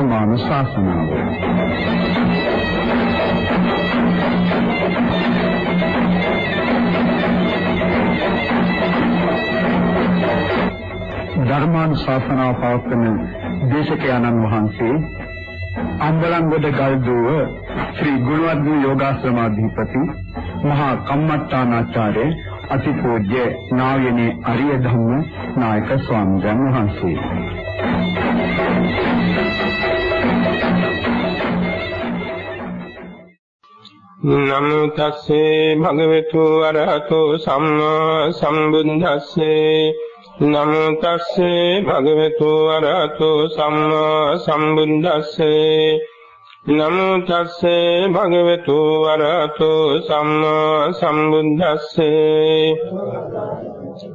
මානසාසනාව ධර්මානුශාසනාව පවත්වන දේශකයන්න් වහන්සේ අම්බලන්ගොඩ ගල්දුව ශ්‍රී ගුණවර්ධන යෝගාශ්‍රමාධිපති මහා කම්මට්ටානාචාර්ය අතිපූජ්‍ය නායනේ අරිය ධම්ම නායක ස්වාමීන් වහන්සේ. නමෝ තස්සේ භගවතු අරහතෝ සම්මා සම්බුද්දස්සේ නමෝ තස්සේ භගවතු අරහතෝ සම්මා සම්බුද්දස්සේ නමෝ තස්සේ භගවතු අරහතෝ සම්මා සම්බුද්දස්සේ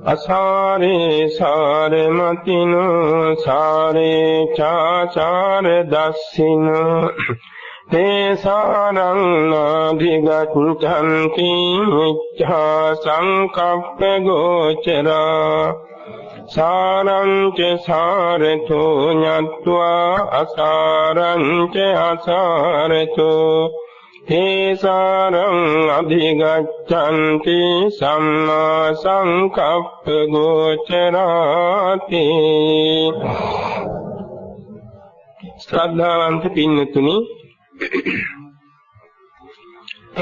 අසාරේ සාරමතිනෝ සාරේ චාචාර දස්සිනෝ තේසාරං නාධිගච්ඡන්ති මිච්ඡා සංකප්ප ගෝචරා සාරං ච සාරතෝ ඤත්වා අසාරං ච අසාරතෝ තේසාරං අධිගච්ඡන්ති සම්මා සංකප්ප ගෝචරාති. ශ්‍රද්ධාවන්ත පින්නතුනි,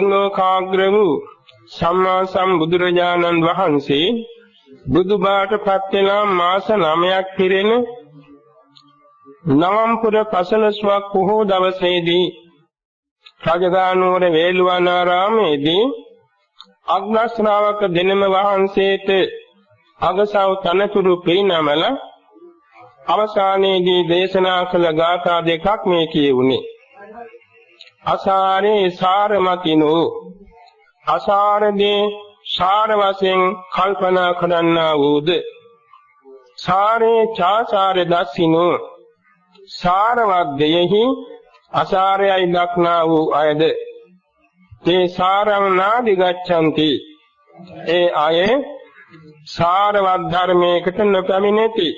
ලෝකාග්‍ර වූ සම්මා සම්බුදුරජාණන් වහන්සේ බුදුබාට පත් වෙනා මාස 9ක් පිරෙන නවම්පුර පසළොස්වක් පොහෝ දවසේදී රජගහනුවර වේළුවනාරාමේදී අග්‍ර ශ්‍රාවක දෙනම වහන්සේට අගසව් තනතුරු පිරිනමල අවසානයේදී දේශනා කළ ගාථා දෙකක් මේ කියුනේ. අසාරේ සාරමතිනෝ, අසාරදී සාර වශයෙන් කල්පනා කරන්නා වූද, සාරේ චාසාර දස්සිනෝ, සාරවත් දෙයෙහි අසාරයයි දක්නා වූ අයද තේ සාරං නාදිගච්ඡanti, ඒ අය සාරවත් ධර්මයකට නොපැමිණෙති.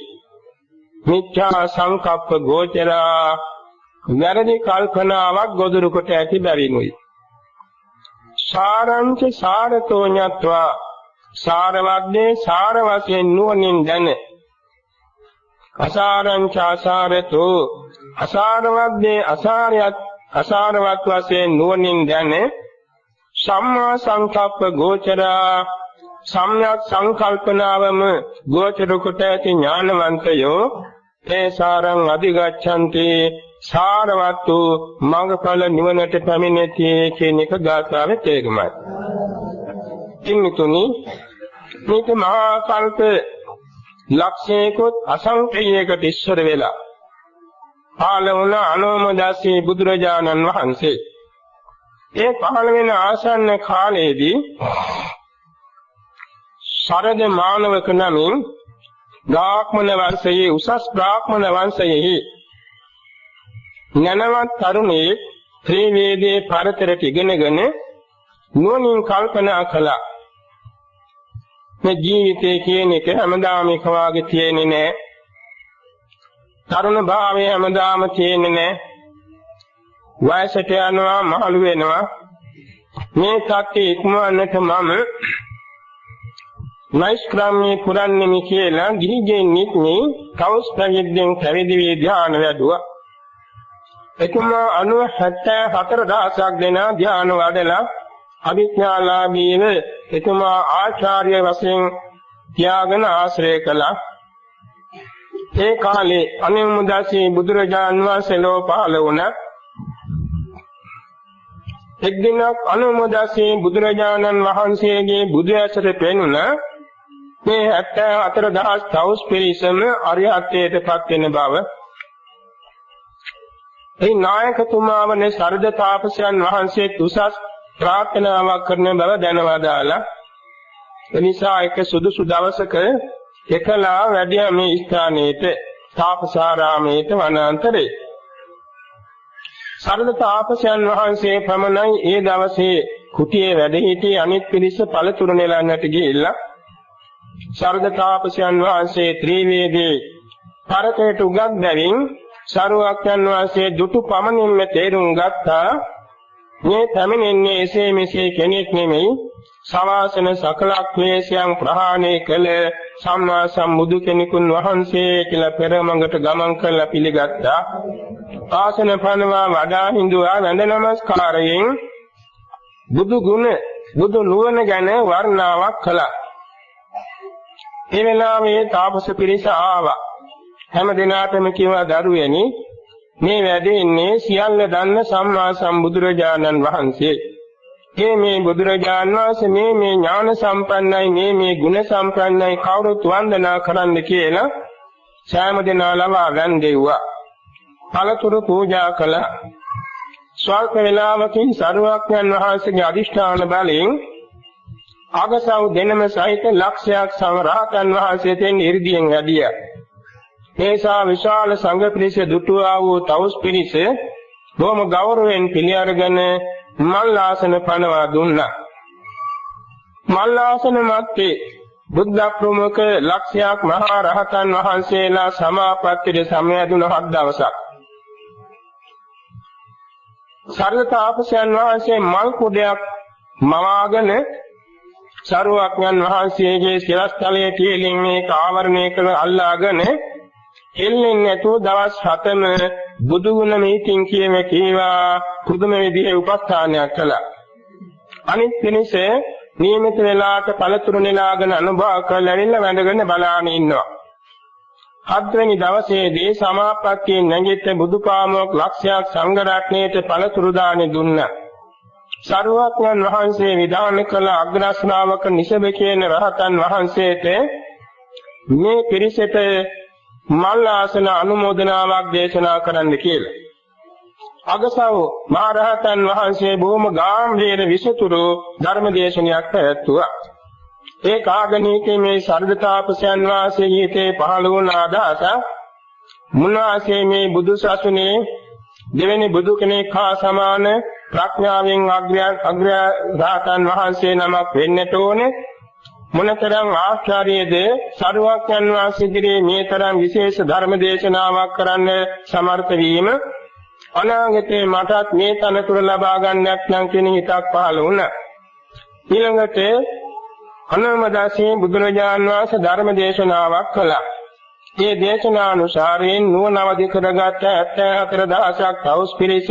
මිච්ඡා සංකප්ප ගෝචරා, වැරදි කල්පනාවක් ගොදුරු කොට ඇති බැවිනුයි. සාරංච සාරතෝ ඤත්වා, සාරවත්නේ සාර වශයෙන් නුවණින් දැන, අසාරංච අසාරතෝ, අසාරවත්නේ අසාරවත් වශයෙන් නුවණින් දැන, සම්මා සංකප්ප ගෝචරා, සම්‍යක් සංකල්පනාවම ගෝචර කොට ඇති ඥානවන්තයෝ ඒ සාරං අධිගච්ඡanti, සාරවත් වූ මඟඵල නිවනට පැමිණෙති කියන එක ගාථාවේ තේරුමයි. කිමිතුනි, මේක මහා කල්ප ලක්ෂයකොත් අසංඛ්‍යයකට ඉස්සර වෙලා පහළ වුණ අනෝමදාසී බුදුරජාණන් වහන්සේ ඒ පහළ වෙන ආසන්න කාලයේදී සරද මානවක නමින් බ්‍රාහ්මණ වංශයේ උසස් බ්‍රාහ්මණ වංශයේ ඥානවත් තරුණේ ත්‍රිවේදයේ පරතරට ඉගෙනගෙන නුවණින් කල්පනා කළා. මේ ජීවිතය කියන එක හැමදාම එක වාගේ තියෙන්නේ නැහැ. තරුණ භාවයේ හැමදාම තියෙන්නේ නැහැ. වයසට යනවා, මහලු වෙනවා. මේ සත්‍ය ඉක්මවන්නට මම නෛෂ්ක්‍රාම්‍ය පුරන්නේමි කියලා ගිහිගෙන් නිත්නේ කවුස් ප්‍රවිද්දෙන් පැවිදි වී ධ්‍යාන වැඩුවා. එතුමා 974,000ක් දෙන ධ්‍යාන වඩලා අභිඥාලාභීව එතුමා ආචාර්ය වශයෙන් තියාගෙන ආශ්‍රය කළා. ඒ කාලේ අනුමුදාසී බුදුරජාණන් වහන්සේ ලෝ පහළ වුණා. එක් දිනක් අනුමුදාසී බුදුරජාණන් වහන්සේගේ බුදු ඇසට පෙනුණා මේ 74,000 තවුස් පිරිසම අරිහත්ත්වයට පත් වෙන බව. ඒ නායකතුමා වන සරද තාපසයන් වහන්සේ උසස් ප්‍රාර්ථනාවක් කරන බව දැනවදාලා එනිසා එක සුදුසු දවසක එකලා වැඩියා මේ ස්ථානයේට තාපසාරාමයේට වනාන්තරේ. සරද තාපසයන් වහන්සේ පමණයි ඒ දවසේ කුටියේ වැඩ සිටි අනිත් පිරිස පළතුරු නෙලන්නට ගිහිල්ලා සරද තාපසයන් වහන්සේ ත්‍රිවේදී පරතේට උගත් බැවින් සරුවක්යන් වහන්සේ දුටු පමණින්ම තේරුම් ගත්තා මේ පැමිණෙන්නේ එසේ මෙසේ කෙනෙක් නෙමෙයි සවාසන සකල ක්ලේශයන් ප්‍රහාණය කළ සම්මා සම්බුදු කෙනෙකුන් වහන්සේ කියලා පෙරමඟට ගමන් කළා පිළිගත්තා. ආසන පනවා වඩා හිඳුවා වැඳ නමස්කාරයෙන් බුදු ගුණ බුදු නුවණ ගැන වර්ණාවක් කළා. ඒ වෙලාවේ තාපස පිරිස ආවා. හැම දිනාටම කිව්වා දරුවැනි මේ වැඩෙන්නේ සියල්ල දන්න සම්මා සම්බුදුරජාණන් වහන්සේ. මේ බුදුරජාණන් වහන්සේ මේ ඥාන සම්පන්නයි මේ ගුණ සම්පන්නයි කවුරුත් වන්දනා කරන්න කියලා සෑම දිනා ලවා වැඳෙව්වා. පළතුරු පූජා කළා. ස්වල්ප වේලාවකින් සරුවක්යන් වහන්සේගේ අදිෂ්ඨාන බලයෙන් අගසව් දෙනම සහිත ලක්ෂයක් සමරහතන් වහන්සේ තෙන් ඉර්ධියෙන් වැඩියා. මේසා විශාල සංඝ පිරිස දුටුවා වූ තවුස් පිරිස බොහොම ගෞරවයෙන් පිළි අරගෙන මල් ආසන පනවා දුන්නා. මල් ආසන මැත්තේ බුද්ධ ප්‍රමුඛ ලක්ෂයක් මහා රහතන් වහන්සේලා සමාපත්තියේ සමයදුන 7 දවසක්. සර්වතාපසයන් වහන්සේ මල් කුඩයක් මවාගෙන සරුවක්ඥන් වහන්සේගේ සිරස්තලයේ තියලින් මේක ආවරණය කර අල්ලාගෙන එල්ලෙන්නේ නැතුව දවස් 7ම බුදු ගුණ මේකින් කීවා පුදුම විදිහේ උපස්ථානයක් කළා. අනිත් කෙනෙක් නියමිත වෙලාවට පළතුරු නෙලාගෙන අනුභව කරලා ඇවිල්ලා වැඳගෙන බලාගෙන ඉන්නවා. 7 වෙනි දවසේදී සමාපත්තියෙන් නැගිට බුදුපාමොක් ලක්ෂයක් සංඝ රත්නයේට පළතුරු දාන දුන්නා. සරුවක්ඥන් වහන්සේ විධාන කළ අග්‍ර ශ්‍රාවක නිසබ කියන රහතන් වහන්සේට මේ පිරිසට මල් ආසන අනුමෝදනාවක් දේශනා කරන්න කියලා. අගසව් මහ රහතන් වහන්සේ බොහොම ගාම්භීර විසතුරු ධර්ම දේශනයක් පැවැත්තුවා. ඒ කාගණීකේ මේ සර්වතාපසයන් වහන්සේ හිතේ පහළ වුණ අදහස මුන්වහන්සේ මේ බුදු සසුනේ දෙවෙනි බුදු කෙනෙක් හා සමාන ප්‍රඥාවෙන් අග්‍ර රහතන් වහන්සේ නමක් වෙන්නට ඕනේ. මොනතරම් ආශ්චර්යද සරුවක්යන් වහන්සේගේ මේ තරම් විශේෂ ධර්ම දේශනාවක් කරන්න සමර්ථ වීම අනාගතේ මටත් මේ තනතුර ලබා ගන්නක් නම් කියන හිතක් පහළ වුණා. ඊළඟට අනුමදාසී බුදුරජාණන් වහන්සේ ධර්ම දේශනාවක් කළා. මේ දේශනානුසාරයෙන් නුවණ අවදි කරගත් 74000ක් තවුස් පිරිස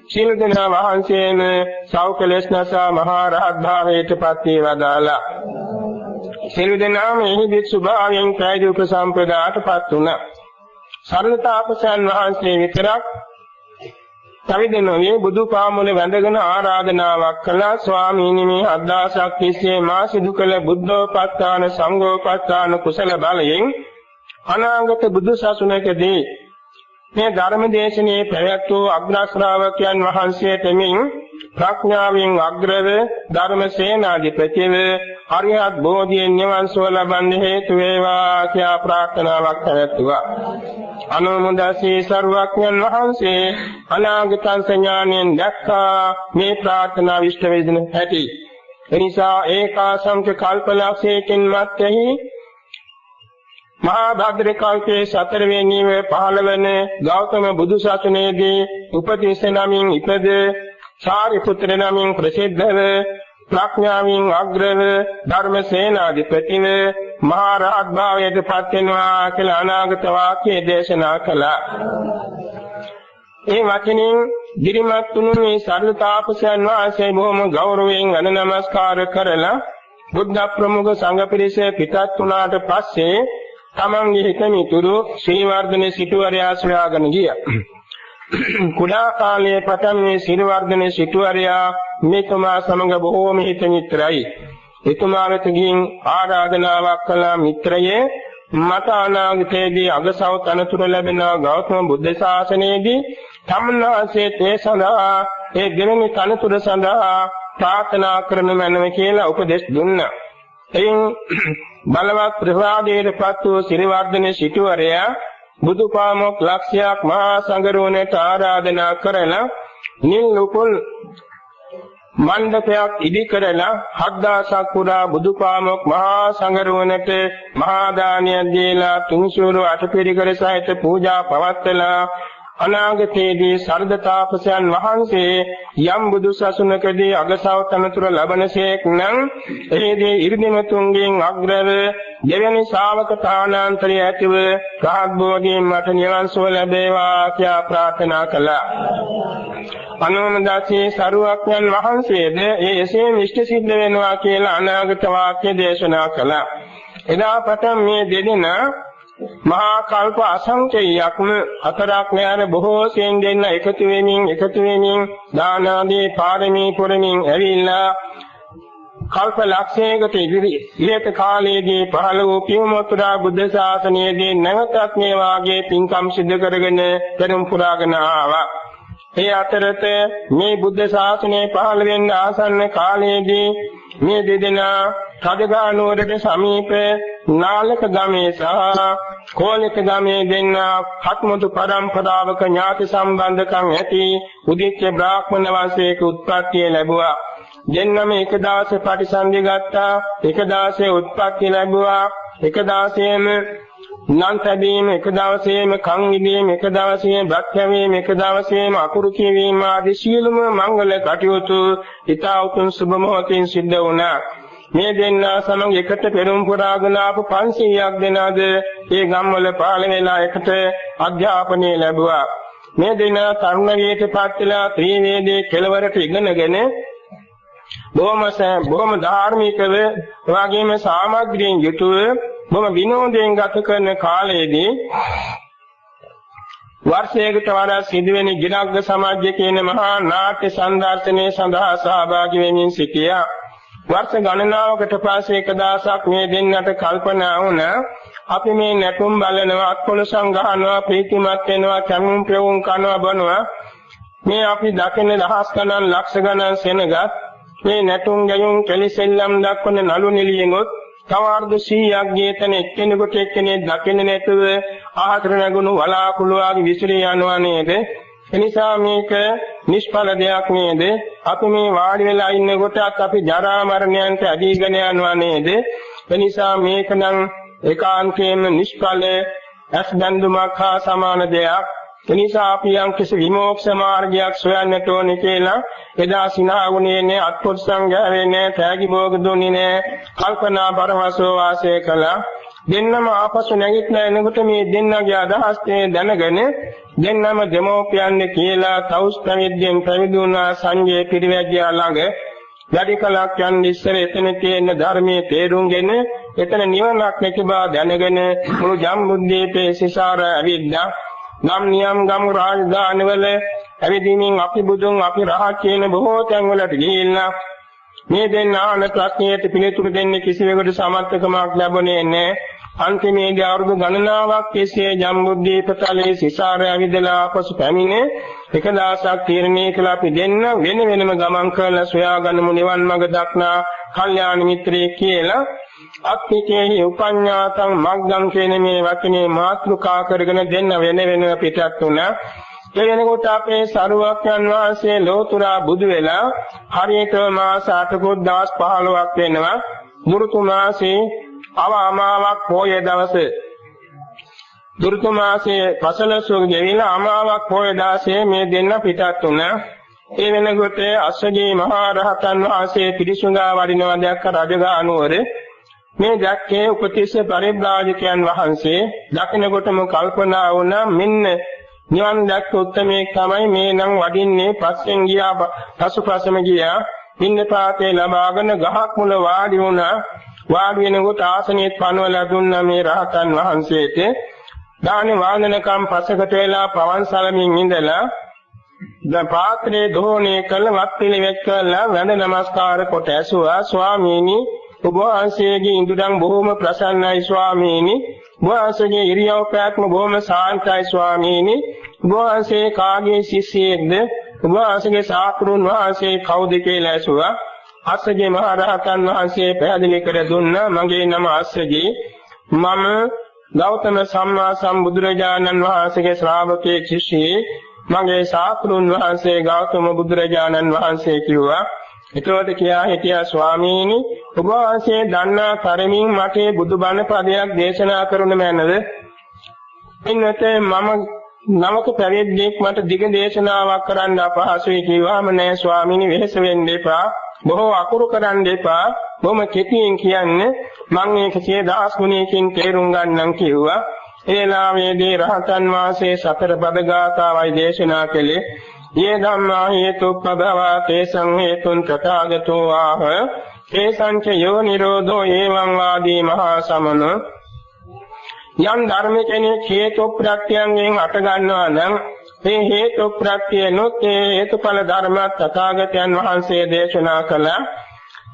සිල් දෙනා වහන්සේම සෞඛලස්නසා මහා රහත් භාවයට පත් වේවදාලා. සිල් දෙනාම එහිදී සුභාවයෙන් පැවිදි උපසම්පදාටපත් වුණා. සරලතාපසයන් වහන්සේ විතරක් පැවිදෙනෝයේ බුදුපාමුල වැඳගෙන ආරාධනාවක් කළා. ස්වාමීනි මේ 7000ක් තිස්සේ මා සිදු කළ බුද්ධෝපස්ථාන සංඝෝපස්ථාන කුසල බලයෙන් අනාගත බුදු සසුනකදී මේ ධර්ම දේශනේ පැවැත් වූ අග්‍ර ශ්‍රාවකයන් වහන්සේට මෙන් ප්‍රඥාවෙන් අග්‍රව ධර්ම සේනාධිපතිව අරිහත් බෝධියෙන් නිවන් සුව ලබන්න හේතු වේවා කියා ප්‍රාර්ථනාවක් පැවැත්තුවා. අනුමෝදසී සර්වඥන් වහන්සේ අනාගත සංඥාණයෙන් දැක්කා මේ ප්‍රාර්ථනා විශ්ව වේදන ඇති. එනිසා ඒකාසංක කල්පලක්ෂයකින් මැත්තේහි මහා භද්‍ර කල්පයේ 4 වෙනි 15 වන ගෞතම බුදු සසුනේදී උපතිස්ස නමින් ඉපද සාරිපුත්‍ර නමින් ප්‍රසිද්ධව ප්‍රඥාවෙන් අග්‍රව ධර්ම සේනාධිපතිව මහා රහත් භාවයට පත් වෙනවා කියලා අනාගත වාක්‍ය දේශනා කළා. ඒ වචනින් දිරිමත් තුණු මේ සර්වතාපසයන් වහන්සේ බොහොම ගෞරවයෙන් අන නමස්කාර කරලා බුද්ධ ප්‍රමුඛ සංඝ පිරිස පිටත් වුණාට පස්සේ තමන්ගේ හිතමිතුරු ශ්‍රීවර්ධන සිටුවරයා සොයාගෙන ගියා. කුඩා කාලයේ පටන් මේ ශ්‍රීවර්ධන සිටුවරයා මෙතුමා සමග බොහෝම හිත මිත්‍රයි. එතුමා වෙත ගින් ආරාධනාවක් කළා මිත්‍රයේ මට අනාගතයේදී අගසව තනතුර ලැබෙන ගෞතම බුද්ධ ශාසනයේදී තමන්වාසේ තේ සඳහා ඒ දෙවෙනි තනතුර සඳහා ප්‍රාර්ථනා කරන මැනව කියලා උපදෙස් දුන්නා. එයින් බලවත් ප්‍රසාදයටපත් වූ ශ්‍රීවර්ධන සිටුවරයා බුදුපාමොක් ලක්ෂයක් මහා සංඝරෝණයට ආරාධනා කරලා නිල් උපුල් මණ්ඩපයක් ඉදි කරලා 7000ක් පුරා බුදුපාමොක් මහා සංඝරුවනට මහා දානයක් දීලා තුන්සූරු අටපිරිකර සහිත පූජා පවත්වලා අනාගතයේදී සර්ද තාපසයන් වහන්සේ යම් බුදු සසුනකදී අගසව තනතුර ලබනසේක් නම් එහිදී ඉර්ධිමතුන්ගෙන් අග්‍රව දෙවැනි ශාවක තානාන්තරය ඇතිව රහත් බෝධියෙන් මට නිවන් සුව ලැබේවා කියා ප්‍රාර්ථනා කළා. අනුමදාසී සරුවක්යන් වහන්සේද එසේ ඉෂ්ට සිද්ධ වෙනවා කියලා අනාගත වාක්‍ය දේශනා කළා. එදා පටන් මේ දෙදෙනා මහා කල්ප අසංඛ්‍යයක්ම හතරක් නෑර බොහෝ සෙන් දෙන්න එකතු වෙමින් දාන ආදී පාරමී පුරමින් ඇවිල්ලා කල්ප ලක්ෂයකට ඉහත කාලයේදී පහළ වූ පියුමතුරා බුද්ධ ශාසනයේදී නැවතත් මේ වාගේ පින්කම් සිදු කරගෙන පෙරම් පුරාගෙන ආවා. ඒ අතරත මේ බුද්ධ ශාසනය පහළ වෙන්න ආසන්න කාලයේදී මේ දෙදෙනා රජගහනුවරට සමීප නාලක ගමේ සහ කෝලිත ගමේ දෙන්න හත්මුතු පරම්පරාවක ඥාති සම්බන්ධකම් ඇති උදිච්ච බ්‍රාහ්මණ වංශයක උත්පත්තිය ලැබුවා. දෙන්නම එක දාසේ පරිසන්දි ගත්තා, එක දාසේ උත්පත්ති ලැබුවා, එක දාසේම නම් තැබීම, එක දවසේම කන් ඉදීම, එක දවසේම බත් කැවීම, එක දවසේම අකුරු කියවීම ආදී සියලුම මංගල කටයුතු ඊතා උතුම් සුබ මොහොතින් සිද්ධ වුණා. මේ දෙන්නා සමග එකට පෙරම් පුරාගෙන ආපු 500ක් දෙනාද ඒ ගම්වල පහළ වෙලා එකට අධ්‍යාපනය ලැබුවා. මේ දෙන්නා තරුණ වියටපත් වෙලා ත්‍රිවේදයේ කෙළවරට ඉගෙනගෙන බොහොම ධාර්මිකව වගේම සාමග්‍රියෙන් යුතුව බොහොම විනෝදයෙන් ගත කරන කාලයේදී වර්ෂයකට වඩා සිදුවෙන ගිරග්ග සමාජය කියන මහා නාට්‍ය සංදර්ශනයේ සඳහා සහභාගී වෙමින් සිටියා. වර්ෂ ගණනාවකට පස්සේ එක දවසක් මේ දෙන්නට කල්පනා වුණා අපි මේ නැටුම් බලනවා, අත්පොළසම් ගහනවා, ප්‍රීතිමත් වෙනවා, කැමුම් ප්‍රවුම් කරනවා, බොනවා. මේ අපි දකින දහස් ගණන්, ලක්ෂ ගණන් සෙනගත් මේ නැටුම් ගැයුම් කෙලිසෙල්ලම් දක්වන නළු නිලියෙනොත් තවර්ධ 100ක් ගියතන එක්කෙනෙකුට එක්කෙනෙක් දකින්නේ නැතුව ආහතර නැගුණු වලාකුළු ආගේ විසිරී යනවා නේද? එනිසා මේක නිෂ්ඵල දෙයක් නේද? අපි මේ වාඩි වෙලා ඉන්න කොටත් අපි ජරා මරණයන්ට ඇදීගෙන යනවා නේද? එනිසා මේක නම් ඒකාන්තයෙන්ම නිෂ්ඵල අස්බන්දුමක් හා සමාන දෙයක්. එනිසා අපි යම් කිසි විමෝක්ෂ මාර්ගයක් සොයන්නට ඕනේ කියලා එදා සිනාගුණේ නේ අත්පොත්සං ගෑවේ නේ තෑගි භෝග දුන්නේ නේ කල්පනා පරමසෝ වාසය කළා. දෙන්නම ආපසු නැගිටලා එනකොට මේ දෙන්නගේ අදහස් දැනගෙන දෙන්නම දෙමෝපියන්නේ කියලා තවුස් ප්‍රවිද්‍යෙන් ප්‍රවිදුණා සංජය පිරිවැජියා ළඟ වැඩි කලක් යන ඉස්සර එතන තියෙන ධර්මයේ තේරුම්ගෙන එතන නිවනක් නැති බව දැනගෙන මුළු ජම්බුද්දීපේ සිසාර ඇවිද්දා. නම් නියම් ගම් රාජධානිවල ඇවිදින්මින් අපි බුදුන් අපි රහත් කියන බොහෝ තැන්වලට ගිහිල්ලා මේ දෙන්නාන ප්‍රශ්නයට පිළිතුරු දෙන්න කිසිවෙකුට සමර්ථකමක් ලැබුණේ නැහැ. අන්තිමේදී අවුරුදු ගණනාවක් තිස්සේ ජම්බුද්දීපතලේ සිසාර ඇවිදලා පසු පැමිණේ එක දවසක් තීරණය කළා අපි දෙන්න වෙන වෙනම ගමන් කරලා සොයාගන්නමු නිවන් මඟ දක්නා කල්යාණ මිත්‍රයෙක් කියලා. අත්ථිකේහි උපඤ්ඤාතං මග්ගං කියන මේ වචනේ මාතෘකා කරගෙන දෙන්න වෙන වෙනම පිටත් වුණා. ඒ වෙනකොට අපේ සරුවක්යන් වහන්සේ ලෝතුරා බුදු වෙලා හරියට මාස 8ක දවස් 15ක් වෙනවා. මුරුතු මාසේ අමාවක් පොය දවසේ දුර්ග මාසයේ පසළොස්වක ගෙවිලා අමාවක් පොය දවසේ මේ දෙන්න පිටත් වුණා. ඒ වෙනකොට අස්සජී මහා රහතන් වහන්සේ පිරිසුඟා වඩිනවා දැක්ක රජගහනුවර. මේ දැක්කේ උපතිස්ස පරිබ්‍රාජකයන් වහන්සේ. දකින්නකොටම කල්පනා වුණා මෙන්න නිවන් දැක්ක උත්මේ තමයි මේ නම් වඩින්නේ. පස්සෙන් ගියා පසුපසම ගියා. පින්නපාතේ ලබාගෙන ගහක් මුල වාඩි වුණා. වාඩි වෙනකොට ආසනෙත් පනවලා දුන්නා මේ රහතන් වහන්සේට. දානේ වාදනකම් පසකට වෙලා පවන් සලමින් ඉඳලා දැන් පාත්‍රයේ දෝණය කළ වත් පිළිවෙත් කළා වැඳ නමස්කාර කොට ඇසුවා ස්වාමීනි ඔබ වහන්සේගේ ඉඳුරන් බොහොම ප්‍රසන්නයි ස්වාමීනි. ඔබ වහන්සේගේ ඉරියව් පැවැත්ම බොහොම සාන්තයි ස්වාමීනි. ඔබ වහන්සේ කාගේ ශිෂ්‍යයෙක්ද? ඔබ වහන්සේගේ ශාස්ත්‍රුන් වහන්සේ කවුද කියලා ඇසුවා. අස්සජී මහ රහතන් වහන්සේ පැහැදිලි කර දුන්නා මගේ නම අස්සජී. මම ගෞතම සම්මා සම්බුදුරජාණන් වහන්සේගේ ශ්‍රාවකයෙක් ශිෂ්‍යයෙක්. මගේ ශාස්ත්‍රුන් වහන්සේ ගෞතම බුදුරජාණන් වහන්සේ කිව්වා එතකොට කියා හිටියා ස්වාමීනි ඔබ වහන්සේ දන්නා තරමින් මට බුදුබණ පදයක් දේශනා කරන්න මැනද? එන්නත මම නවක පැවිද්දෙක් මට දිග දේශනාවක් කරන්න අපහසුයි කිව්වාම නෑ ස්වාමීනි වෙහෙස වෙන්න එපා. බොහෝ අකුරු කරන්න එපා. බොහොම කෙටියෙන් කියන්නේ මම මේක 10000 ගුණයකින් තේරුම් ගන්නම් කිව්වා. ඒලාවේදී රහතන් වහන්සේ සතර පද ගාථාවයි දේශනා කළේ. "යේ ධම්මා හේතුප්පභවා තේසං හේතුන් තථාගතෝ ආහ තේසං ච යෝ නිරෝධෝ එවං වාදී මහා සමන." යම් ධර්ම කෙනෙක් හේතු ප්‍රත්‍යයෙන් අට ගන්නවා නම් මේ හේතු ප්‍රත්‍යනොත් හේතුඵල ධර්ම තථාගතයන් වහන්සේ දේශනා කළා.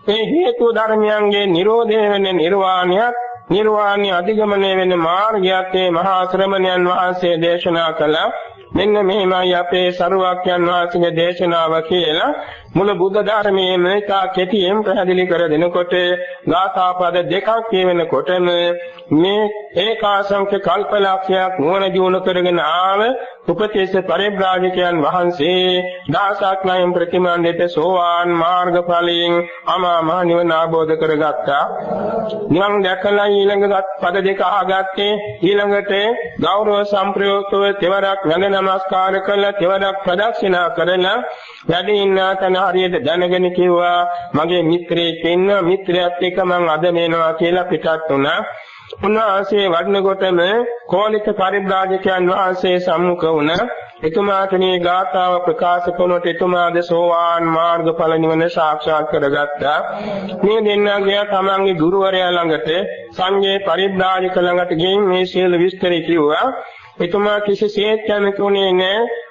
මේ හේතු ධර්මයන්ගේ නිරෝධය වෙන නිර්වාණයත් නිර්වාණය අධිගමනය වෙන මාර්ගයත් මහා ශ්‍රමණයන් වහන්සේ දේශනා කළා. මෙන්න මෙහිමයි අපේ සරුවක්යන් වහන්සේගේ දේශනාව කියලා මුල බුද්ධ ධර්මයේ මේකා කෙටියෙන් පැහැදිලි කර දෙනකොට ගාථා පද දෙකක් කියවෙනකොටම මේ ඒකාසංඛ්‍ය කල්පලක්ෂයක් නුවණ දියුණු කරගෙන ආව උපතේස පරිබ්‍රාජකයන් වහන්සේ දහසක් නයම් ප්‍රතිමාන්විත සෝවාන් මාර්ගඵලයෙන් අමා මහ නිවන අවබෝධ කරගත්තා. නිවන් දැකලා ඊළඟ පද දෙක අහගත්තේ ඊළඟට ගෞරව සම්ප්‍රයුක්තව තෙවරක් වැඳ නමස්කාර කළා තෙවරක් ප්‍රදක්ෂිනා කරලා වැඩ ඉන්න තැන හරියට දැනගෙන කිව්වා මගේ මිත්‍රයෙක් ඉන්නවා මිත්‍රයාත් එක්ක මම අද මේනවා කියලා පිටත් වුණා. උන්වහන්සේ වඩනකොටම කෝලිත පරිබ්‍රාජකයන් වහන්සේ සම්මුඛ වුණා. එතුමාට මේ ගාථාව ප්‍රකාශ කරනකොට එතුමාද සෝවාන් මාර්ගඵල නිවන සාක්ෂාත් කරගත්තා. මේ දෙන්නා ගියා තමන්ගේ ගුරුවරයා ළඟට සංඝේ පරිබ්‍රාජක ළඟට ගිහින් මේ සියලු විස්තර කිව්වා. එතුමා කිසිසේත් කැමතිුනේ නැහැ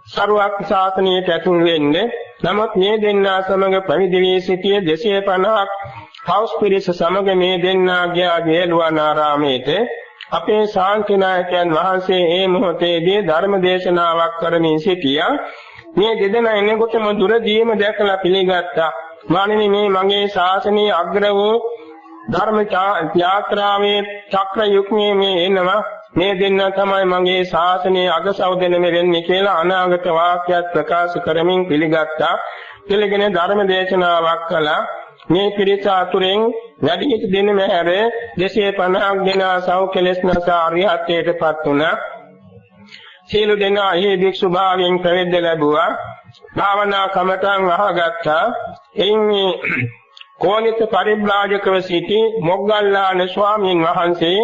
සරුවක් ශාසනයට ඇතුල් වෙන්නේ. නමුත් මේ දෙන්නා සමග පැවිදි වී සිටියේ 250ක් හවුස් පිරිස සමග මේ දෙන්නා ගියා ගේලුවනාරාමයට. අපේ ශාන්තිනායකයන් වහන්සේ මේ මොහොතේදී ධර්ම දේශනාවක් කරමින් සිටියා. මේ දෙදෙනා එනකොටම දුරදීම දැකලා පිළිගත්තා. මානිනි මේ මගේ ශාසනීය අග්‍ර වූ ධර්ම යාත්‍රාවේ චක්‍ර යුග්මයේ මේ එනවා. මේ දෙන්න තමයි මගේ ශාසනයේ අගසවදෙනෙම වෙන්නේ කියලා අනාගත වාක්‍යයක් ප්‍රකාශ කරමින් පිළිගත්තා. පිළිගෙන ධර්ම දේශනාවක් කළා. මේ පිරිස අතුරෙන් වැඩි දෙනෙම හැර 250ක් දෙනා සෞඛලස් නසා අරිහත්ත්වයටපත් වුණා. සීල දෙනා එහි භික්ෂු භාවයෙන් ප්‍රවේද ලැබුවා. භාවනා කමඨං වහගත්තා. එයින් කෝලිත පරිබ්‍රාජකව සිටි මොග්ගල්ලාන ස්වාමීන් වහන්සේ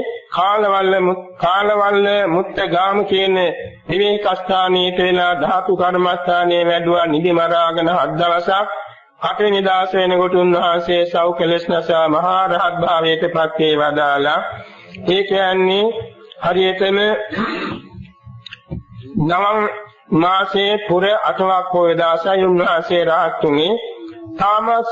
කාලවල්ල මුත්තගාම කියන විවේක ස්ථානයේ තේලා ධාතු කර්මස්ථානයේ වැඩුවා නිදි මරාගෙන 7 දවසක් 8 වෙනි දාස වෙනකොට උන්වහන්සේ සෞඛලස් නසා මහා රහත් භාවයට පත් වේවදාලා. ඒ කියන්නේ හරියටම නවම් මාසේ පුර 8වක් පොය දාසයි උන්වහන්සේ රහත් වුණේ. තාමස්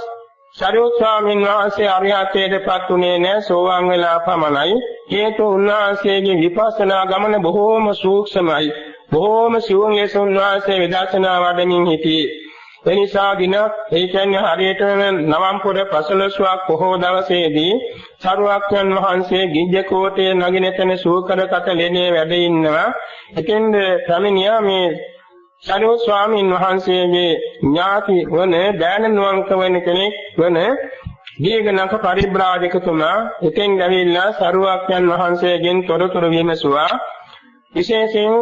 සරියුත් ස්වාමීන් වහන්සේ අරිහත්ත්වයටපත් උනේ නැහැ සෝවාන් වෙලා පමණයි. හේතු උන්වහන්සේගේ විපස්සනා ගමන බොහෝම සූක්ෂමයි. බොහෝම සියුම් ලෙස උන්වහන්සේ විදර්ශනා වඩමින් සිටියේ. එනිසා දිනක් ඒ කියන්නේ හරියටම නවම්පුර 15ක් පොහොව දවසේදී සරුවක්යන් වහන්සේ ගිජ්ජකෝටේ නගින තැන සූකරකට ලෙනේ වැඩ ඉන්නවා. එතෙන්ද පැමිණියා මේ සරියුත් ස්වාමීන් වහන්සේගේ ඥාති වන දෑනනුවන්ක වෙන කෙනෙක් වන දීඝනක පරිබ්‍රාජකතුමා එතෙන් ඇවිල්ලා සරුවක්යන් වහන්සේගෙන් තොරතුරු විමසුවා. විශේෂයෙන්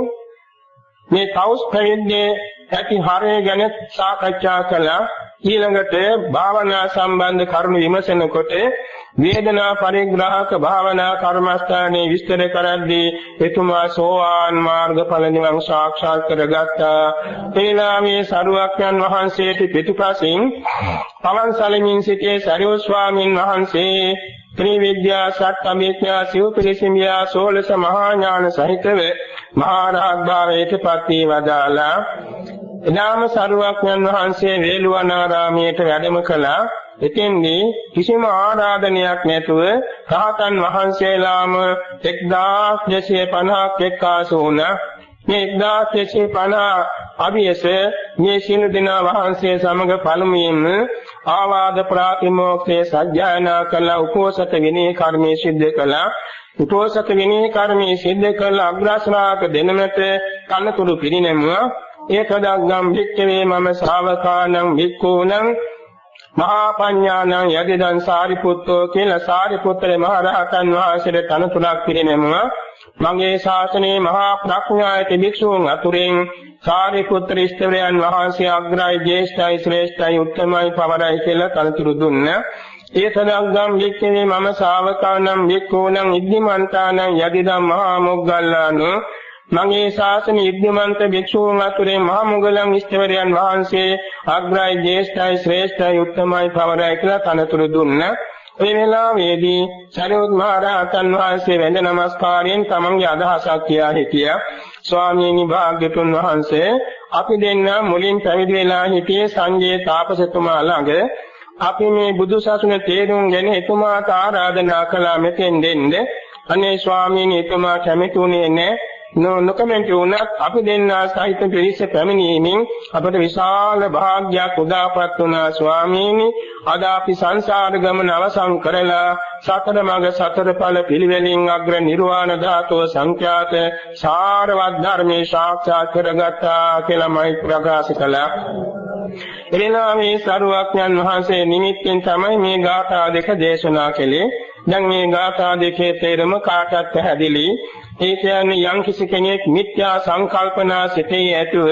මේ තවුස් පැවිද්දේ ඇති හරය ගැන සාකච්ඡා කළා. ඊළඟට භාවනා සම්බන්ධ කරුණු විමසනකොට වේදනා පරිග්‍රහක භාවනා කර්මස්ථානයේ විස්තර කරද්දී එතුමා සෝවාන් මාර්ගඵල නිවන් සාක්ෂාත් කරගත්තා. එලාමේ සරුවක්යන් වහන්සේට පිටුපසින් පවන්සලමින් සිටියේ සරියුත් ස්වාමීන් වහන්සේ ත්‍රිවිද්‍යා සත්‍යමිත්‍යා සිව්පිරිසිමියා සෝලස මහා ඥාන සහිතව මහා රහත් භාවයට පත් වී වදාලා. එනාම සරුවක්යන් වහන්සේ වේළුවනාරාමයට වැඩම කළා. එතෙන්දී කිසිම ආරාධනයක් නැතුව රහතන් වහන්සේලාම 1250ක් එක්කාසු වුණා. මේ 1250 අභියස මේ සිල් දෙනා වහන්සේ සමග පළමුවෙන්ම ආවාද ප්‍රාතිමෝක්ෂේ සජ්ජායනා කළ උපෝසත විනය කර්මයේ සිද්ධ කළා. උපෝසත විනය කර්මයේ සිද්ධ කළ අග්‍රශ්‍රාවක දෙනමෙත කනතුරු පිරිනැමුවා. ඒකදග්ගම් වික්කවේ මම ශාවකානං වික්ඛූනං මහා පඤ්ඤාණං යදිදං සාරිපුත්තෝ කියලා සාරිපුත්‍ර මහ රහතන් වහන්සේට තනතුරක් පිරිනැමුවා. මගේ ශාසනයේ මහා ප්‍රඥායති භික්ෂූන් අතුරින් සාරිපුත්‍ර ඉස්තවරයන් වහන්සේ අග්‍රයි ජේෂ්ඨයි ශ්‍රේෂ්ඨයි උත්තමයි පවරයි කියලා තනතුරු දුන්නා. ඒ සදග්ගම් වික්කේ මම ශාවකානම් වික්කෝනම් ඉද්ධිමන්තානම් යදිදම් මහා මොග්ගල්ලානෝ මගේ ශාසන ඉද්ධිමන්ත භික්ෂූන් අතුරින් මහා මොග්ගලම් ඉස්තවරයන් වහන්සේ අග්‍රයි ජේෂ්ඨයි ශ්‍රේෂ්ඨයි උත්තමයි පවරයි කියලා තනතුරු දුන්නා. ඒ වෙලාවේදී සරියුත් මහ රහතන් වහන්සේ වැඳ නමස්කාරයෙන් තමන්ගේ අදහසක් කියා හිටියා. ස්වාමීනි භාග්‍යතුන් වහන්සේ අපි දෙන්න මුලින් පැවිදි වෙලා හිටියේ සංජය තාපසතුමා ළඟ. අපි මේ බුදු සසුන තේරුම්ගෙන එතුමාට ආරාධනා කළා මෙතෙන් දෙන්න. අනේ ස්වාමීනි එතුමා කැමතුනේ නැහැ. නොකමෙන්ටි වුණත් අපි දෙන්නා සහිත පිරිස පැමිණීමෙන් අපට විශාල භාග්යක් උදාපත් වුණා ස්වාමීනි. අද අපි සංසාර ගමන අවසන් කරලා සතර මඟ සතර ඵල පිළිවෙලින් අග්‍ර නිර්වාණ ධාතුව සංඛ්‍යාත සාරවත් ධර්මයේ සාක්ෂාත් කරගත්තා කියලා මයි ප්‍රකාශ කළා. එනිසා මේ සරුවක්ඥන් වහන්සේ නිමිත්තෙන් තමයි මේ ගාථා දෙක දේශනා කළේ. දැන් මේ ගාථා දෙකේ තේරුම කාටත් පැහැදිලි. ඒ කියන්නේ යම් කිසි කෙනෙක් මිත්‍යා සංකල්පනා සිතේ ඇතුව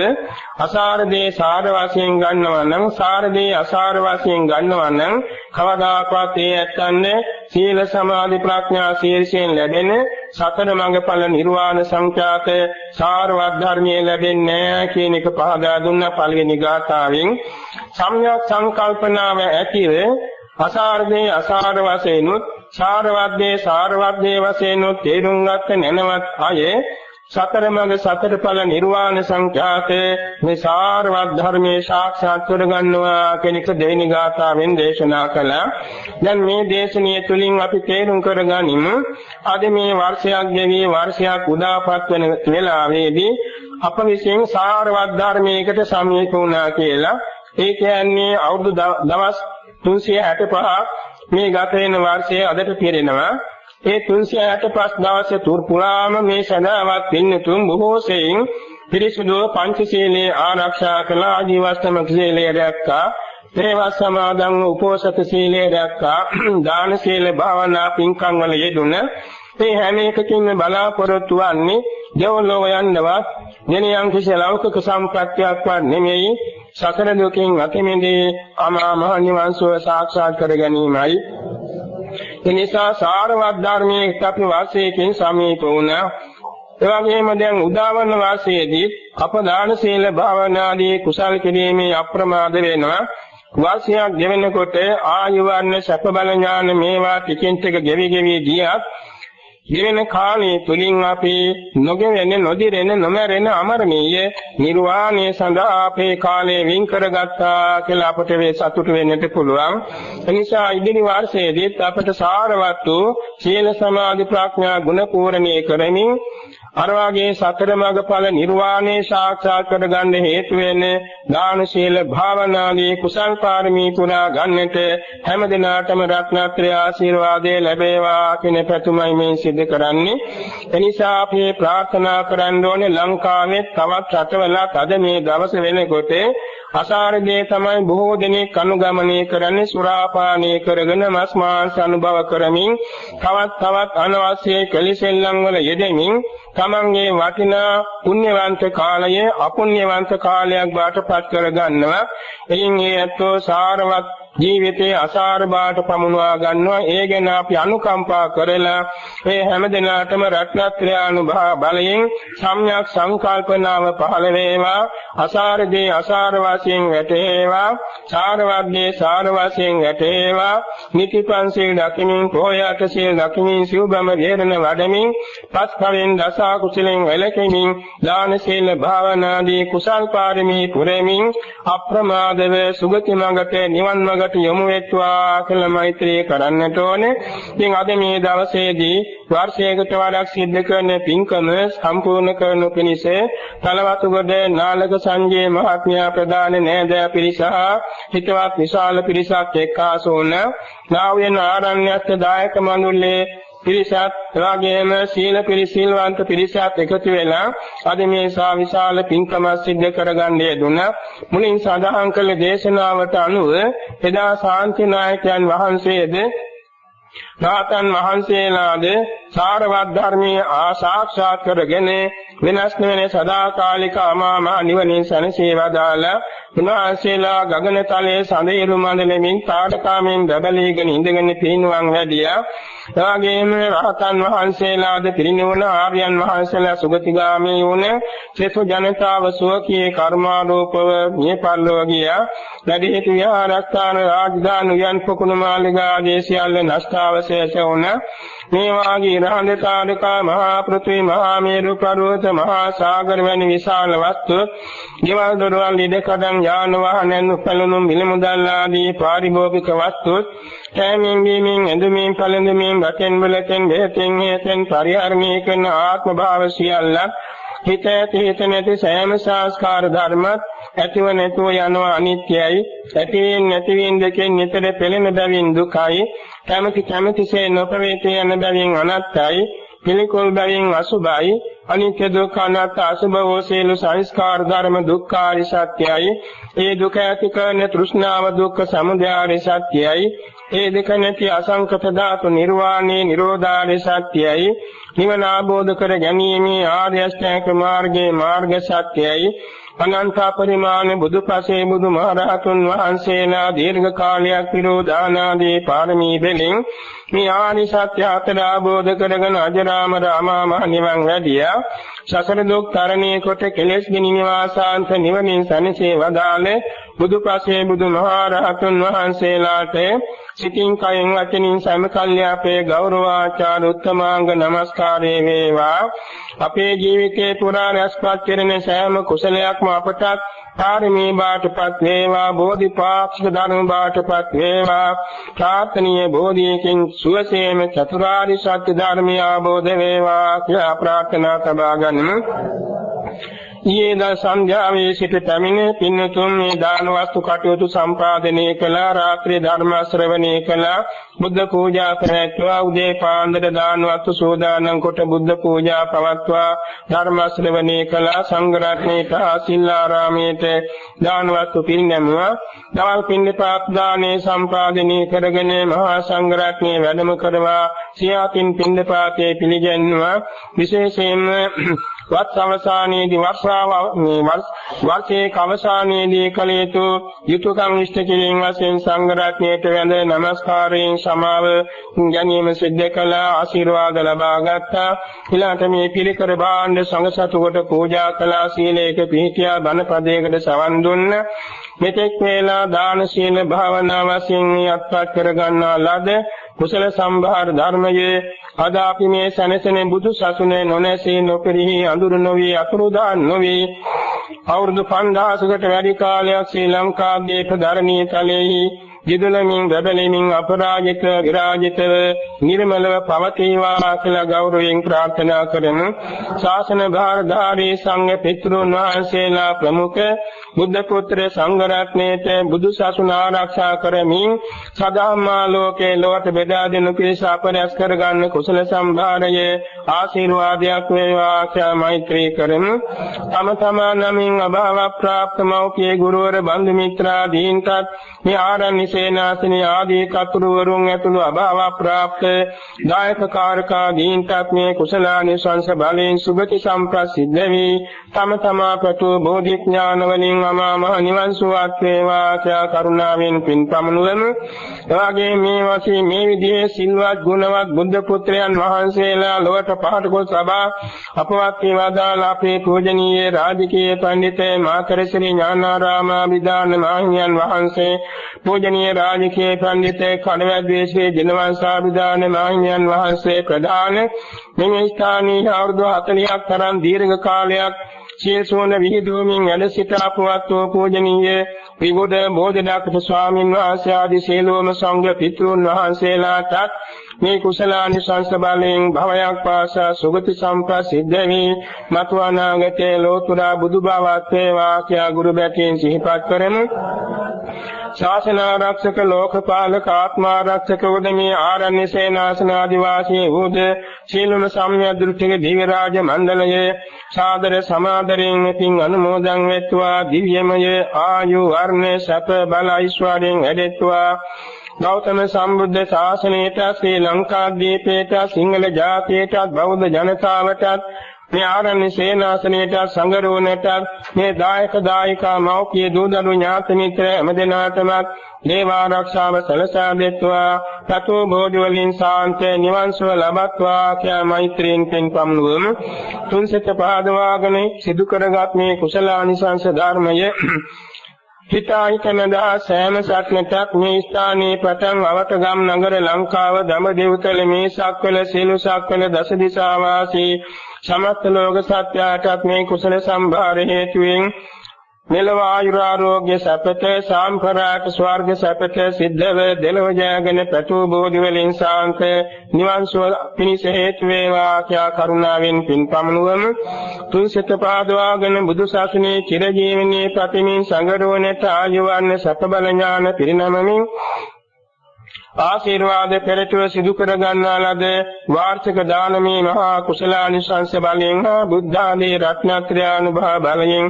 අසාර දේ සාර වශයෙන් ගන්නවා නම් සාර දේ අසාර වශයෙන් ගන්නවා නම් කවදාකවත් ඒ ඇත්තන්නේ සීල සමාධි ප්‍රඥා ශීර්ෂයෙන් ලැබෙන සතර මඟඵල නිර්වාණ සංඛ්‍යාත සාරවත් ධර්මයේ ලැබෙන්නේ නැහැ කියන එක පහදා දුන්න පළවෙනි ගාථාවෙන්. සම්‍යක් සංකල්පනාව ඇතිව අසාර දේ අසාර වශයෙන් සාරවත්දේ සාරවත්දේ වශයෙන් තේරුම් ගන්න නැනවත් අය සතර මඟ සතර ඵල නිර්වාණ සංඛ්‍යාත මේ සාරවත් ධර්මයේ සාක්ෂාත් කරගන්නවා කියන එක දෙවෙනි ගාථාවෙන් දේශනා කළා. දැන් මේ දේශනිය තුලින් අපි තේරුම් කරගනිමු අද මේ වර්ෂයක් ගෙවි වර්ෂයක් උදාපත් වෙන වෙලාවේදී අප විසින් සාරවත් ධර්මයකට සමීප වුණා කියලා. ඒ කියන්නේ අවුරුදු දවස් 365 මේ ගත වෙන වර්ෂයේ අදට පිරෙනවා. ඒ 365 දවසේ තුර පුරාම මේ සදාවත් පින්නතුන් බොහෝ සෙයින් පිරිසුදු පංචශීලයේ ආරක්ෂා කළ ආජීවස්තමක සීලය රැක්කා. තේවස් සමාදන් උපෝසත සීලය රැක්කා. දාන සීල භාවනා පින්කම් වල යෙදුණ මේ හැම එකකින්ම බලාපොරොත්තු වන්නේ දෙවොලෝ යන්නවත් දෙනියම් කිසි ලෞකික සම්ප්‍රත්‍යයක්වත් නෙමෙයි සතර දුකින් අත මිදී අමා මහ නිවන් සුව සාක්ෂාත් කර ගැනීමයි. එනිසා සාරවත් ධර්මයේ අපි වාසයකින් සමීප වුණා. ඒ වගේම දැන් උදාවන වාසයේදී අප දාන සීල භාවනාදී කුසල් කිරීමේ අප්‍රමාද වෙනවා. වාසයක් ගෙවෙනකොට ආයු වර්ණ සැප බල ඥාන මේවා ටිකින් ටික ගෙවි ගෙවි ගියත් ගෙවෙන කාලයේ තුලින් අපි නොගෙවෙන නොදිරෙන නොමැරෙන අමරණීය නිර්වාණය සඳහා අපේ කාලය වින් කරගත්තා කියලා අපට වේ සතුටු වෙන්නට පුළුවන්. එනිසා ඉදිරි වර්ෂයේදීත් අපට සාරවත් වූ සීල සමාධි ප්‍රඥා ගුණ පූර්ණේ කරමින් අර වාගේ සතර මඟඵල නිර්වාණය සාක්ෂාත් කරගන්න හේතු වෙන දාන සීල භාවනාදී කුසල් පාරමී පුරා ගන්නට හැම දිනාටම රත්නත්‍රය ආශිර්වාදේ ලැබේවා කියන පැතුමයි මේ සිදු කරන්නේ. එනිසා අපි ප්‍රාර්ථනා කරන්න ඕනේ ලංකාවේ තවත් රටවලත් අද මේ දවස වෙනකොට අසාරදී තමයි බොහෝ දෙනෙක් අනුගමනය කරන්නේ සුරාපානය කරගෙන මස් මාංශ අනුභව කරමින් තවත් අනවශ්‍ය කෙලිසෙල්ලම් වල යෙදෙමින් තමන්ගේ වටිනා පුණ්‍යවන්ත කාලය අපුණ්‍යවන්ත කාලයක් බාටපත් කරගන්නවා. එයින් ඒ ඇත්තෝ සාරවත් ජීවිතයේ අසාර බාට පමුණවා ගන්නවා. ඒ ගැන අපි අනුකම්පා කරලා මේ හැම දිනාටම රත්නත්‍රය අනුභව බලයෙන් සම්‍යක් සංකල්පනාව පහළ වේවා. අසාරදී අසාර වශයෙන් වැටේවා. සාරවත්දී සාර වශයෙන් වැටේවා. නිතිපන්සිල් දකිමින් පොයාට සීල් දකිමින් සිව්බම වේරණ වඩමින් පස්කවෙන් දස කුසලෙන් වැළකීමින් දාන සීල භාවනාදී කුසල් පාරමී පුරමින් අප්‍රමාදව සුගති මඟට නිවන් මඟට යොමු වෙත්වා කියලා මෛත්‍රී කරන්නට ඕනේ. ඉතින් අද මේ දවසේදී වර්ෂයකට වරක් සිද්ධ කරන පින්කම සම්පූර්ණ කරනු පිණිස තලවතුගොඩ නාලක සංජය මහත්මයා ප්‍රදාන නෑදෑ පිරිස හිතවත් විශාල පිරිසක් එක්කාසු වුණ නාවයන් ආරණ්‍යස්ථ දායක මණ්ඩලයේ පිරිසත් එවාගෙම සීල පිරිසිල්වන්ත පිරිසත් එකතු වෙලා අද මේ විශාල පින්කම සිද්ධ කරගන්න යෙදුණා. මුලින් සඳහන් කළ දේශනාවට අනුව එදා ශාන්ති නායකයන් වහන්සේද රාතන් වහන්සේලාද සාරවත් ධර්මයේ ආසාක්ෂාත් කරගෙන වෙනස් නොවන සදාකාලික අමා මහ නිවනින් සැනසී වදාලා උන්වහන්සේලා ගගනතලයේ සඳහිරු මණ්ඩලෙමින් තාඩකාමෙන් බබලීගෙන ඉඳගෙන පිරිනුවන් වැඩියා. එවාගෙම රහතන් වහන්සේලාද පිරිනිවන ආර්යයන් වහන්සේලා සුගතිගාමී වුණ සෙසු ජනතාව සුවකී කර්මාරෝපව මේ පරිලෝක ගියා. වැඩිහිටි විහාරස්ථාන රාජධානි උයන් පොකුණු මාලිගා ආදී සියල්ල නෂ්ටාවශේෂ වුණ මේ වාගේ ඉරහඳතාරකා මහා පෘථිවි මහා මේරු පර්වත මහා සාගර වැනි විශාල වස්තු ගෙවල් දොරවල් ඉඩකඩම් යාන වාහනයන් උපැලුණු මිලමුදල් ආදී පාරිභෝගික වස්තු කැමෙන් බීමෙන් ඇඳුමින් පළඳුමින් වටෙන් වලටෙන් බෙහෙතෙන් හේතෙන් පරිහරණය කරන ආත්ම භාව සියල්ලක් හිත ඇති හිත නැති සෑම සංස්කාර ධර්මත් ඇතිව නැතුව යනවා අනිත්‍යයි. ඇතිවෙන් නැතිවෙන් දෙකෙන් නිතර පෙළෙන බැවින් දුකයි. කැමැතිසේ නොපවේතේ යන බැවින් අනත්තයි. පිළිකුල් බැවින් අසුභයි. අනිත්‍ය දුක්ඛ අනාත්ම අසුභ වූ සියලු සංස්කාර ධර්ම දුක්ඛාරි සත්‍යයි. ඒ දුක ඇති කරන තෘෂ්ණාව දුක්ඛ සමුදයාරි සත්‍යයි. ඒ දෙක නැති අසංකත ධාතු නිර්වාණේ නිරෝධාරි සත්‍යයි. නිවන ආબોධ කර ගැනීමේ ආර්ය අෂ්ටාංග මාර්ගයේ මාර්ග සත්‍යයි. අනන්ත පරිමාණ බුදුපසේ බුදුමහරහතුන් වහන්සේලා දීර්ඝ කාලයක් නිරෝධානාදී පාරමී බැලින් මේ ආනි සත්‍ය හතර ආબોධ කරගෙන අජරාමර අමා මහ නිවන් වැඩියා. සසර දුක් තරණය කොට කෙලෙස් ගිනි නිවාසාන්ත නිවනින් සැනසී වදාළේ බුදුපසේ බුදුමහරහතුන් වහන්සේලාට සිතින් කයෙන් වචනින් සමකල්යාපේ ගෞරවාචාර උත්තමාංග නමස්කාරේ වේවා. අපේ ජීවිතේ පුරා රැස්පත් කෙරෙන සෑම කුසලයක්ම අපට පාරමී බාටපත් වේවා. බෝධිපාක්ෂික ධර්ම බාටපත් වේවා. ප්‍රාර්ථනීය බෝධියකින් සුවසේම චතුරාර්ය සත්‍ය ධර්මය ආબોධ වේවා කියලා ප්‍රාර්ථනා සබා ගන්නමු. ඊයේද සන්ධ්‍යාවේ සිට පැමිණ පින්තුන් මේ දාන වස්තු කටයුතු සම්පාදනය කළා. රාත්‍රී ධර්ම ශ්‍රවණය කළා. බුද්ධ පූජා පැවැත්වුවා. උදේ පාන්දර දාන වස්තු සෝදානම් කොට බුද්ධ පූජා පවත්වා ධර්ම ශ්‍රවණය කළා. සංඝ රත්නයට ආසිල්ලාරාමයට දාන වස්තු පිරිනැමුවා. දවල් පින්දපාත දානේ සම්පාදනය කරගෙන මහා සංඝ රත්නයේ වැඩම කරවා සියාතින් පින්දපාතේ පිළිගැන්වුවා. විශේෂයෙන්ම වත් අවසානයේදී වර්ෂයේ අවසානයේදී කළ යුතු යුතුයකම් ඉෂ්ට කිරීම වශයෙන් සංඝ රත්නයට වැඳ නමස්කාරයෙන් සමාව ගැනීම සිද්ධ කළා. ආශිර්වාද ලබා ගත්තා. ඊළාට මේ පිළිකර භාණ්ඩ සංඝ සතු කොට පූජා කළා. සීලයක පිහිටියා. බණපදයකට සවන් දුන්න. මෙතෙක් වේලා දාන සීල භාවනා වශයෙන් අත්පත් කර ගන්නා ලද කුසල සම්භාර ධර්මයේ අද අපි මේ සැනසෙන බුදු සසුනේ නොනැසී නොපිරිහි අඳුර නොවි අතුරුදාන් නොවි අවුරුදු 5000කට වැඩි කාලයක් ශ්‍රී ලංකාවේ ප්‍රධානී තලෙහි ජිදුලමින් බබලමින් අපරාජිත විරාජිතව නිර්මලව පවතිවා කියලා ගෞරවයෙන් ප්‍රාර්ථනා කරමු. ශාසන භාරධාරී සංඝ පිටුන් වහන්සේලා ප්‍රමුඛ බුද්ධ පුත්‍ර සංඝ රත්නයේත බුදු සසුන ආරක්ෂා කරමින් සදාම්මා ලෝකේ ලොවට බෙදා දෙනු පිණිස අපරැස් කරගන්න කුසල සම්භාරයේ ආශිර්වාදයක් වේවා කියලා මෛත්‍රී කරමු. තම තමා නමින් අභාව ප්‍රාප්ත මෞඛ්‍ය ගුරුවර බන්දු මිත්‍රාදීන්ටත් මේ ආරණ්‍ය සේනාසනී ආදී කතුරුවරුන් ඇතුළු අභාව ප්‍රාප්ත දායක කාරකාදීන්ටත් මේ කුසලානිසංස බලයෙන් සුගති සම්ප්‍රසිද්ධ වී තම තමා පතු බෝධි ඥාන වලින් අමා මහ නිවන් සුවත් වේවා කියලා කරුණාවෙන් පින් පමුණුවමු. එවාගේ මේ වශයෙන් මේ විදිහේ සිල්වත් ගුණවත් බුද්ධ පුත්‍රයන් වහන්සේලා ලොවට පහට කොට සබා අපවත් වේවාදාලා අපේ පූජනීය රාජකීය පඬිතේ මාතර ශ්‍රී ඥානාරාම අභිදාන මහින්යන් වහන්සේ පූජනීය රාජකීය පඬිතේ කඩවැද්දේ ශ්‍රී දිනවංශාභිදාන මහින්යන් වහන්සේ ප්‍රදාන මේ ස්ථානීය අවුරුදු 40ක් තරම් දීර්ඝ කාලයක් සියසෝන විහිදුවමින් වැඩ සිට අපවත් වූ පූජනීය විගුඩ බෝධිනාථ ස්වාමීන් වහන්සේ ආදී සියලුම සංඝ පිටුන් වහන්සේලාට මේ කුසලානිසංස බලයෙන් භවයක් පාසා සුගති සම්ප්‍රසිද්ධ වී මතු අනාගතයේ ලෝතුරා බුදු බවත් වේවා කියා ගුරු බැටින් සිහිපත් කරමු. ශාසනාරක්ෂක ලෝකපාලක ආත්මාරක්ෂක උදමී ආරණ්‍ය සේනාසන ආදිවාසී වූද සීලම සම්‍යක් දෘෂ්ටික දිව්‍ය රාජ මණ්ඩලයේ සාදර සමාදරයෙන් පින් අනුමෝදන් වෙත්වා දිව්‍යමය ආයු වර්ණ සැප බල ඓශ්වර්යයෙන් වැඩෙත්වා ගෞතම සම්බුද්ධ ශාසනයට ශ්‍රී ලංකාද්වීපයට සිංහල ජාතියට බෞද්ධ ජනතාවට මේ ආරණ්‍ය සේනාසනයට සංගරුවනට මේ දායක දායිකා මව්පිය දූ දරු ඥාති මිත්‍ර හැමදෙනාටම දේව ආරක්ෂාව සැලසා දෙත්වා සතු බෝධි වලින් සාන්ත නිවන් සුව ලබත්වා කියා මෛත්‍රියෙන් පින් පමුණුවමු. තුන්සිත පාදවාගෙන සිදු කරගත් මේ කුසලානිසංස ධර්මය හිතායිතනදා සෑම සත්නටක් මේ ස්ථානයේ පටන් අවතගම් නගර ලංකාව දඹදෙව්තල මේ සක්වල සීල සක්වල දස දිසා වාසී සමස්ත ලෝක සත්‍යයටත් මේ කුසල සම්භාර හේතුවෙන් මෙලව ආයුරාෝග්‍ය සැපත සාම්ප්‍රාප්ත ස්වර්ග සැපත සිද්ධව දෙලව ජයගෙන පැතු බෝධි වලින් සාන්ත නිවන් සුව පිණිස හේතු වේවා කියා කරුණාවෙන් පින් පමුණුවමු. තුන්සිත පාදවාගෙන බුදු සසුනේ චිරජීවනයේ ප්‍රතිමින් සංගරවනට ආයුවන්න සැප බල ඥාන පිරිනමමින් ආශිර්වාද පෙරටුව සිදු කර ගන්නා ලද වාර්ෂික දානමය මහා කුසලානිසංස බලයෙන් හා බුද්ධ ආදී රත්නත්‍රය අනුභව බලයෙන්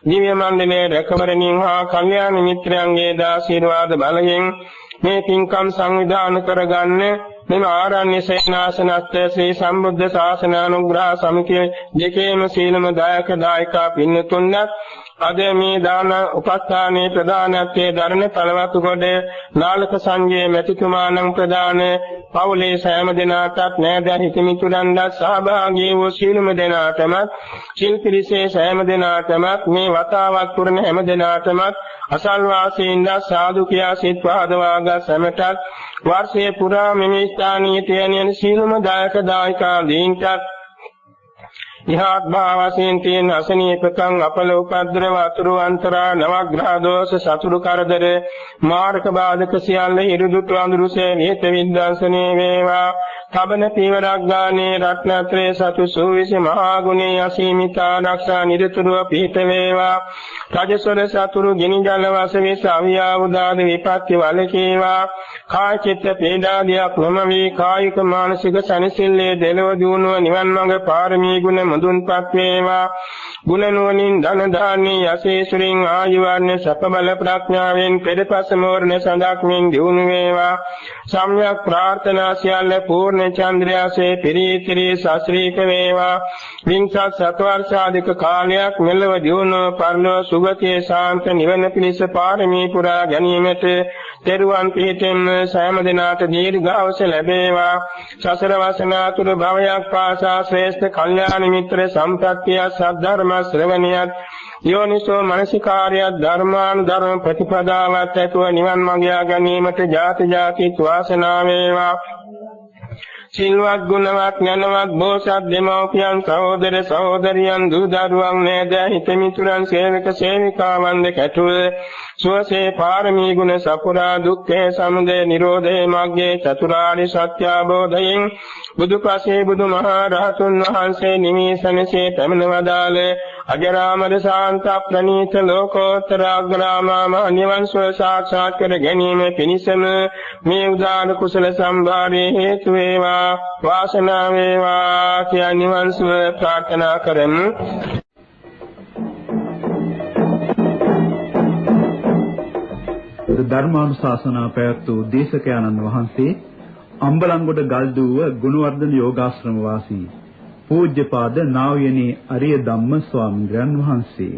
දිව්‍ය මණ්ඩලයේ රැකවරණින් හා කල්යාණ මිත්‍රයන්ගේ ආශිර්වාද බලයෙන් මේ පින්කම් සංවිධානය කරගන්න මෙම ආරණ්‍ය සේනාසනස්ත ශ්‍රී සම්බුද්ධ ශාසන අනුග්‍රහ සමිතිය දෙකේම සීලම දායක දායිකා පින්නතුන්වත් අද මේ දාන උපස්ථානයේ ප්‍රධානත්වයේ දරණ පළවතුගොඩ නාලක සංඝයේ මෙතිතුමාණන් ප්‍රදාන පවුලේ සෑම දෙනාටත් නෑද හිතමිතුරන්වත් සහභාගී වූ සීලම දෙනාටම සිල්පිරිසේ සෑම දෙනාටම මේ වතාවක් පුරන හැම දෙනාටම අසල්වාසීන්ද සාදු කියා සිත් පහදවාගත් සැමටත් වර්ෂයේ පුරා මෙම ස්ථානීය තියෙන සීලම දායක දායිකා දීන්ටත් ඉහත් භාවයෙන් තියෙන අසනීපකම් අපල උපද්‍රව අතුරු අන්තරා නවග්‍රහ දෝෂ සතුරු කරදර මාර්ග බාධක සියල්ල හිරුදුතු අඳුරුසේ නිත විද්වාසනේ වේවා. තබන පීවරක් ගානේ රත්නත්‍රේ සතු සූවිසි මහා ගුණේ අසීමිත ආරක්ෂා නිරතුරුව පිහිට වේවා. රජසොර සතුරු ගිනි ජල වාසවිස අවියා උදාද විපත්ති වලකේවා. කාය චිත්ත පීඩාදියක් නොම වී කායික මානසික සනසිල්ලේ දෙලව දියුණුව නිවන් මඟ පාරමී ගුණ මුදුන්පත් වේවා. ගුණ නුවණින් ධන දාන්නේ යසීසුරින් ආයුවන්නේ සප බල ප්‍රඥාවෙන් පෙරපස මෝරණ සඳක්මින් දියුණු වේවා. සම්්‍යක් ප්‍රාර්ථනා සියල්ල පූර්ණ චන්ද්‍රයාසේ පිරිතිරි සශ්‍රීක වේවා. විංසත් සතවර්ෂාධික කාලයක් මෙලව දියුණුව පරලෝ සුගතියේ ශාන්ත නිවන පිණිස පාරමී පුරා ගැනීමට තෙරුවන් පිහිටෙන් සෑම දිනාට දීර්ඝායුෂ ලැබේවා. සසර වසනාතුරු භවයක් පාසා ශ්‍රේෂ්ඨ කල්යාණ මිත්‍ර සම්ප්‍රත්‍ය සද්ධර්ම ශ්‍රවණියත් යෝනිසෝ මනසිකාර්යයක් ධර්මානුධර්ම ප්‍රතිපදාවත් ඇතුව නිවන් මඟ යා ගැනීමට ජාති ජාති වාසනාව වේවා. සිල්වත් ගුණවත් ඥානවත් බෝසත් දෙමව්පියන් සහෝදර සහෝදරියන් දූ දරුවන් නේද හිතමිතුරන් සේවක සේවිකාවන් දෙකටුව සුවසේ පාරමී ගුණ සපුරා දුක්ඛේ සමුදය නිරෝධේ මග්ගේ චතුරාර්ය සත්‍ය අවබෝධයෙන් බුදුපසේ බුදුමහා රහතුන් වහන්සේ නිමීසනසේ පැමිණවදාළ අජරාමර ශාන්ත ප්‍රණීත ලෝකෝත්තර අග්‍රාමම නිවන් සුව සාක්ෂාත් කර ගැනීම පිණිසම මේ උදාන කුසල සම්භාරයේ හේතු වේවා. වාසනාව වේවා කියා නිවන් සුව ප්‍රාර්ථනා කරමු. ධර්මානුශාසනා පැවැත්වූ දේශකයන්න් වහන්සේ අම්බලන්ගොඩ ගල්දුව ගුණවර්ධන යෝගාශ්‍රම වාසී පූජ්‍යපාද නා වූ අරිය ධම්ම ස්වාමීන් වහන්සේ